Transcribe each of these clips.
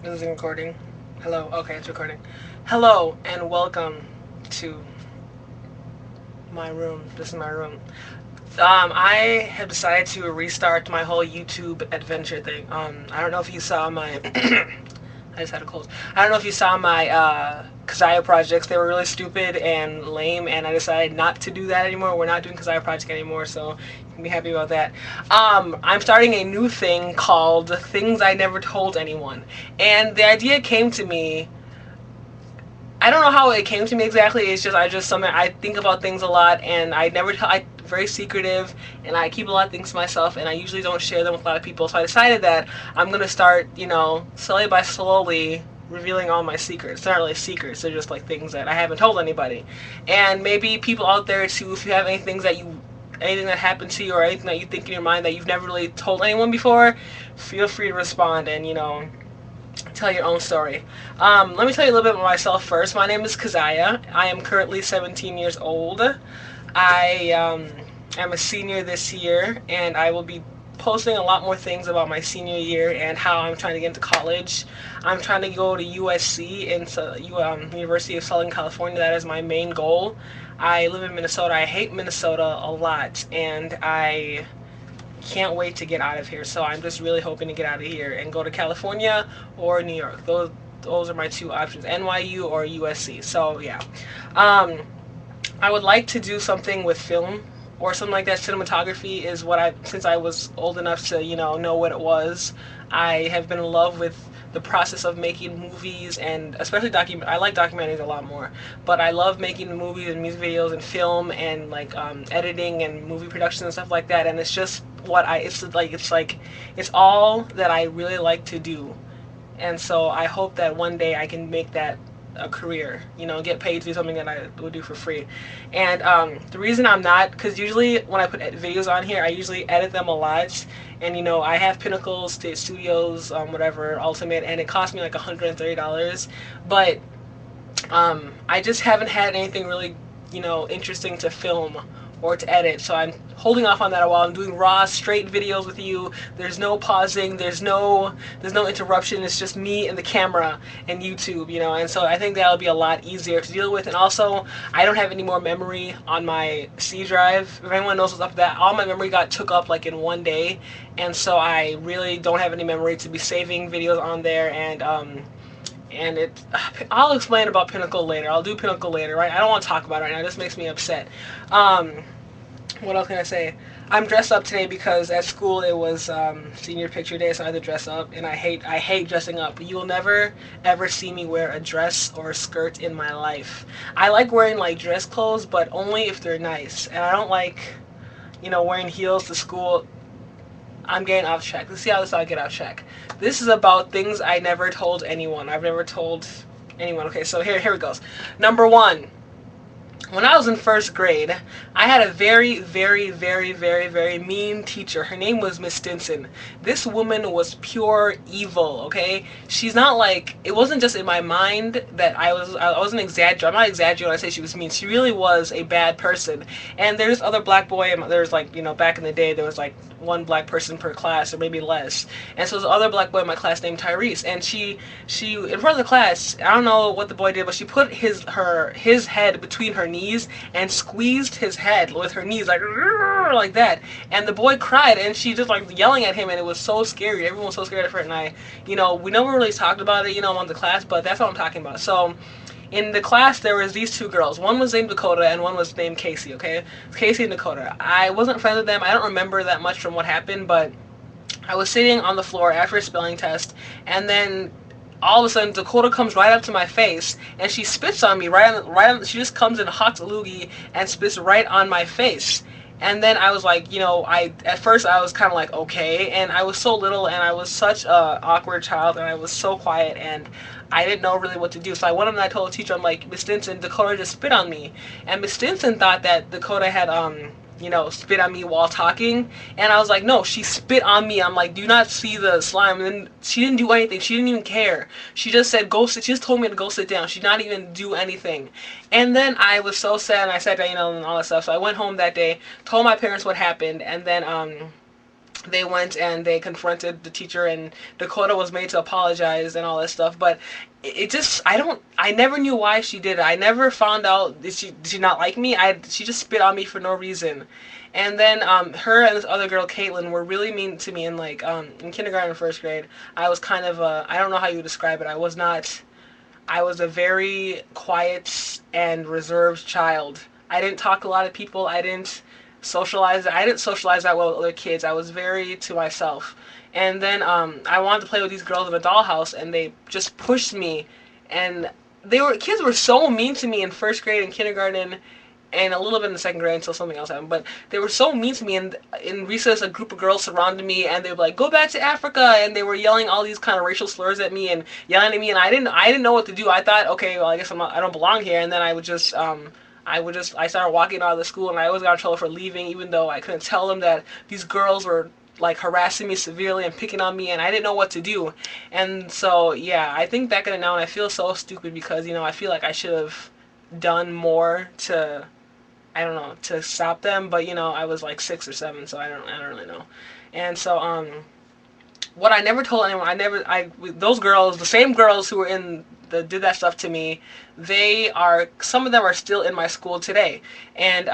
Is it recording? Hello. Okay, it's recording. Hello and welcome to my room. This is my room. I have decided to restart my whole YouTube adventure thing. I don't know if you saw my. I just had a cold. I don't know if you saw my Kazaya projects. They were really stupid and lame, and I decided not to do that anymore. We're not doing Kazaya project anymore, so you can be happy about that. I'm starting a new thing called Things I Never Told Anyone, and the idea came to me. I don't know how it came to me exactly. It's just something I think about things a lot, and I never tell. I'm very secretive, and I keep a lot of things to myself, and I usually don't share them with a lot of people. So I decided that I'm gonna start, slowly by slowly revealing all my secrets. They're not really secrets. They're just like things that I haven't told anybody, and maybe people out there too. If you have anything that happened to you, or anything that you think in your mind that you've never really told anyone before, feel free to respond and tell your own story. Let me tell you a little bit about myself first. My name is Kazaya. I am currently 17 years old. I am a senior this year, and I will be posting a lot more things about my senior year and how I'm trying to get into college. I'm trying to go to USC, University of Southern California. That is my main goal. I live in Minnesota. I hate Minnesota a lot, and I can't wait to get out of here. So I'm just really hoping to get out of here and go to California or New York. Those are my two options, NYU or USC. So yeah, I would like to do something with film or something like that. Cinematography is what since I was old enough to know what it was. I have been in love with the process of making movies, and especially I like documentaries a lot more, but I love making movies and music videos and film and like editing and movie production and stuff like that. And it's just it's all that I really like to do. And so I hope that one day I can make that a career, get paid to do something that I would do for free. And the reason I'm not, because usually when I put videos on here, I usually edit them a lot. And I have Pinnacle State Studios, whatever, Ultimate, and it cost me like $130. But I just haven't had anything really, interesting to film or to edit, so I'm holding off on that a while. I'm doing raw, straight videos with you. There's no pausing. There's no interruption. It's just me and the camera and YouTube, And so I think that'll be a lot easier to deal with. And also, I don't have any more memory on my C drive. If anyone knows what's up with that, all my memory got took up like in one day, and so I really don't have any memory to be saving videos on there. And I'll explain about Pinnacle later. I'll do Pinnacle later, right? I don't want to talk about it right now. This makes me upset. What else can I say? I'm dressed up today because at school it was senior picture day, so I had to dress up, and I hate dressing up. You will never ever see me wear a dress or a skirt in my life. I like wearing like dress clothes, but only if they're nice, and I don't like wearing heels to school. I'm getting off track. Let's see how this all get off track. This is about things I never told anyone. I've never told anyone. Okay, so here it goes. Number one. When I was in first grade, I had a very, very, very, very, very mean teacher. Her name was Miss Stinson. This woman was pure evil, okay? She's not like, it wasn't just in my mind that I wasn't exaggerating. I'm not exaggerating when I say she was mean. She really was a bad person. And there's other black boy, and there's like, back in the day, there was like one black person per class, or maybe less. And so there's another black boy in my class named Tyrese. And she in front of the class, I don't know what the boy did, but she put his head between her knees and squeezed his head with her knees like that. And the boy cried, and she just like yelling at him, and it was so scary. Everyone was so scared of her, and we never really talked about it, among the class, but that's what I'm talking about. So in the class, there was these two girls. One was named Dakota, and one was named Casey, okay? Casey and Dakota. I wasn't friends with them. I don't remember that much from what happened, but I was sitting on the floor after a spelling test, and then all of a sudden Dakota comes right up to my face, and she spits on me she just comes and hawks a loogie and spits right on my face. And then I was like, at first I was kind of like, okay, and I was so little, and I was such a awkward child, and I was so quiet, and I didn't know really what to do. So I went up and I told the teacher, I'm like, Miss Stinson, Dakota just spit on me. And Miss Stinson thought that Dakota had spit on me while talking, and I was like, no, she spit on me. I'm like, do you not see the slime? And then she didn't do anything. She didn't even care. She just said, go sit. She just told me to go sit down. She did not even do anything. And then I was so sad, and I sat down, and all that stuff. So I went home that day, told my parents what happened, and then they went and they confronted the teacher, and Dakota was made to apologize and all that stuff. But it just, I never knew why she did it. I never found out, did she not like me? She just spit on me for no reason. And then her and this other girl, Caitlin, were really mean to me in like in kindergarten and first grade. I was kind of I don't know how you would describe it. I was a very quiet and reserved child. I didn't talk to a lot of people. I didn't socialize that well with other kids. I was very to myself. And then I wanted to play with these girls in a dollhouse, and they just pushed me. And kids were so mean to me in first grade and kindergarten, and a little bit in the second grade until something else happened. But they were so mean to me. And in recess, a group of girls surrounded me, and they were like, "Go back to Africa!" And they were yelling all these kind of racial slurs at me and yelling at me. And I didn't know what to do. I thought, okay, well, I guess I don't belong here. And then I started walking out of the school, and I always got in trouble for leaving, even though I couldn't tell them that these girls were like harassing me severely and picking on me, and I didn't know what to do. And so, yeah, I think back at it now, and I feel so stupid because, I feel like I should have done more to, I don't know, to stop them. But I was like 6 or 7, so I don't really know. And so what I never told anyone, those girls, the same girls who were in the did that stuff to me, some of them are still in my school today, and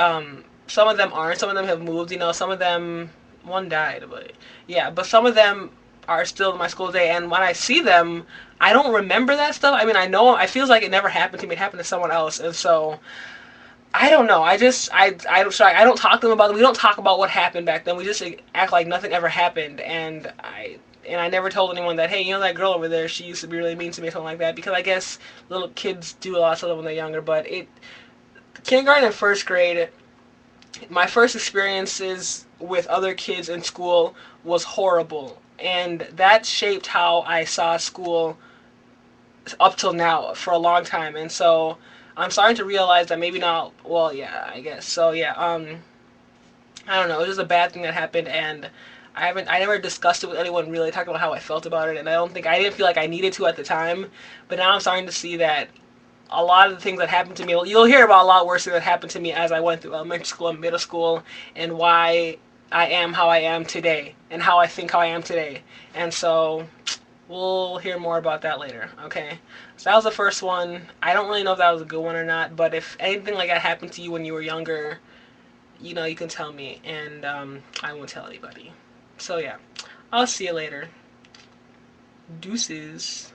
some of them aren't. Some of them have moved. Some of them, one died, but yeah, but some of them are still in my school today. And when I see them, I don't remember that stuff. I mean, I know, I feels like it never happened to me. It happened to someone else, and so I don't know. I don't talk to them about it. We don't talk about what happened back then. We just act like nothing ever happened. And I never told anyone that, hey, that girl over there, she used to be really mean to me or something like that, because I guess little kids do a lot of stuff when they're younger. But kindergarten and first grade, my first experiences with other kids in school was horrible, and that shaped how I saw school up till now for a long time. And so I'm starting to realize that maybe not. Well, yeah, I guess so. Yeah. I don't know. It was just a bad thing that happened, and I never discussed it with anyone really, talking about how I felt about it, and I didn't feel like I needed to at the time. But now I'm starting to see that a lot of the things that happened to me, well, you'll hear about a lot worse things that happened to me as I went through elementary school and middle school, and why I am how I am today, and how I think how I am today. And so we'll hear more about that later, okay? So that was the first one. I don't really know if that was a good one or not, but if anything like that happened to you when you were younger, you can tell me, and I won't tell anybody. So yeah, I'll see you later. Deuces.